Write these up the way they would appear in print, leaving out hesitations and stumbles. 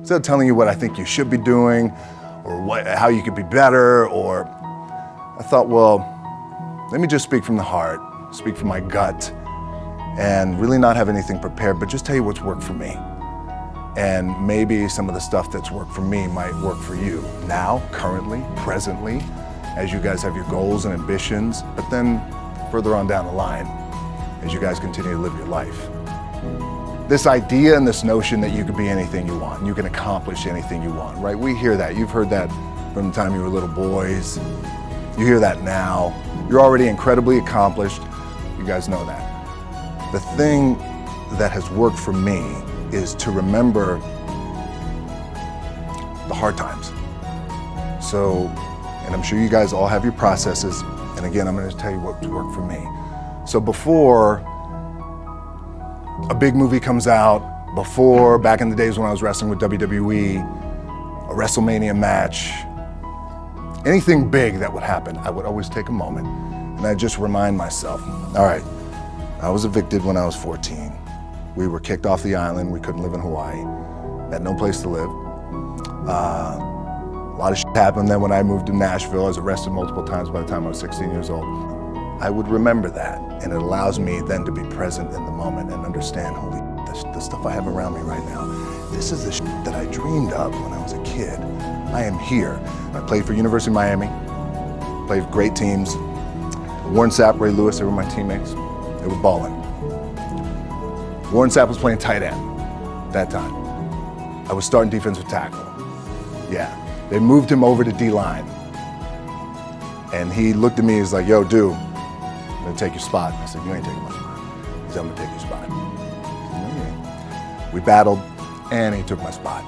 Instead of telling you what I think you should be doing or how you could be better, or I thought, well, let me just speak from the heart, speak from my gut, and really not have anything prepared, but just tell you what's worked for me. And maybe some of the stuff that's worked for me might work for you now, currently, presently, as you guys have your goals and ambitions, but then further on down the line, as you guys continue to live your life. This idea and this notion that you can be anything you want, and you can accomplish anything you want, right? We hear that. You've heard that from the time you were little boys. You hear that now. You're already incredibly accomplished. You guys know that. The thing that has worked for me is to remember the hard times. So, and I'm sure you guys all have your processes, and again, I'm gonna tell you what's worked for me. So before a big movie comes out, before, back in the days when I was wrestling with WWE, a WrestleMania match, anything big that would happen, I would always take a moment and I'd just remind myself, all right, I was evicted when I was 14. We were kicked off the island. We couldn't live in Hawaii. Had no place to live. A lot of shit happened then when I moved to Nashville. I was arrested multiple times by the time I was 16 years old. I would remember that, and it allows me then to be present in the moment and understand, holy, the stuff I have around me right now, this is the shit that I dreamed of when I was a kid. I am here. I played for University of Miami, played for great teams. Warren Sapp, Ray Lewis, they were my teammates. They were balling. Warren Sapp was playing tight end that time. I was starting defensive tackle. Yeah, they moved him over to D-line. And he looked at me, he's like, yo, dude, I'm gonna take your spot. I said, you ain't taking my spot. He said, I'm gonna take your spot. I said, we battled, and he took my spot.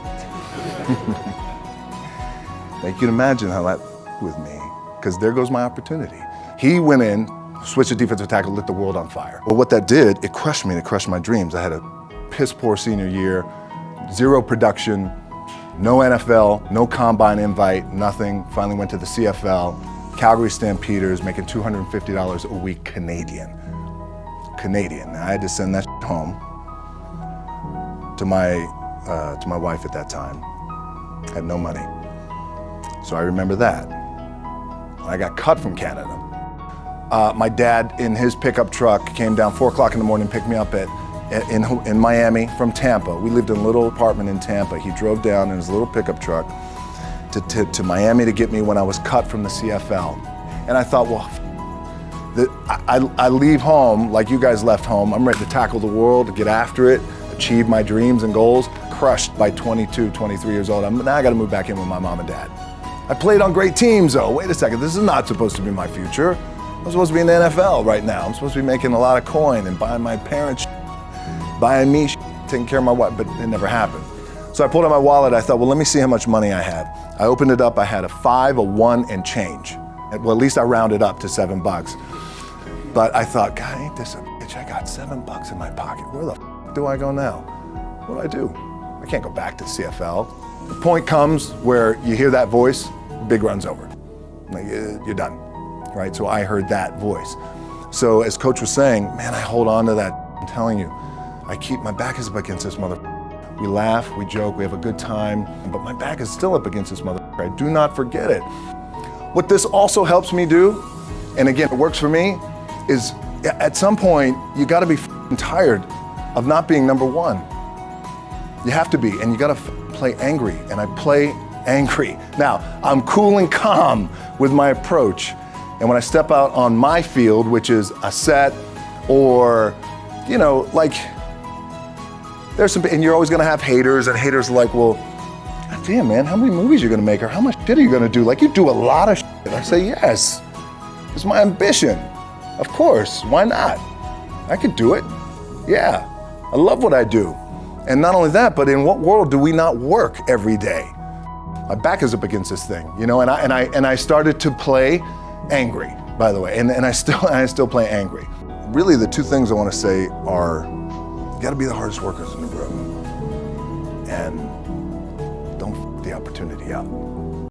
Now you can imagine how that with me, because there goes my opportunity. He went in, switched to defensive tackle, lit the world on fire. Well, what that did, it crushed me, it crushed my dreams. I had a piss poor senior year, zero production, no NFL, no combine invite, nothing. Finally went to the CFL, Calgary Stampeders, making $250 a week Canadian. Now, I had to send that home to my wife at that time. Had no money. So I remember that. I got cut from Canada. My dad, in his pickup truck, came down 4 o'clock in the morning, picked me up in Miami from Tampa. We lived in a little apartment in Tampa. He drove down in his little pickup truck to Miami to get me when I was cut from the CFL. And I thought, well, I leave home like you guys left home. I'm ready to tackle the world, to get after it, achieve my dreams and goals. Crushed by 22, 23 years old. Now I gotta move back in with my mom and dad. I played on great teams though. Wait a second, this is not supposed to be my future. I'm supposed to be in the NFL right now. I'm supposed to be making a lot of coin and buying my parents buying me taking care of my wife, but it never happened. So I pulled out my wallet, I thought, well, let me see how much money I have. I opened it up, I had a 5, a 1, and change. Well, at least I rounded up to $7. But I thought, God, ain't this a bitch? I got $7 in my pocket. Where the f do I go now? What do I do? I can't go back to CFL. The point comes where you hear that voice, big run's over. Like, you're done, right? So I heard that voice. So as Coach was saying, man, I hold on to that. I'm telling you, I keep, my back is up against this mother. We laugh, we joke, we have a good time, but my back is still up against this mother. I do not forget it. What this also helps me do, and again, it works for me, is at some point, you gotta be tired of not being number one. You have to be, and you gotta play angry, and I play angry. Now, I'm cool and calm with my approach, and when I step out on my field, which is a set, or, you know, like, there's some, and you're always gonna have haters, and haters are like, well, God damn, man, how many movies are you gonna make, or how much shit are you gonna do? Like, you do a lot of shit. I say, yes, it's my ambition. Of course, why not? I could do it, yeah. I love what I do. And not only that, but in what world do we not work every day? My back is up against this thing, you know, and I started to play angry, by the way, and I still play angry. Really, the two things I want to say are, you gotta be the hardest workers in the room, and don't f the opportunity up.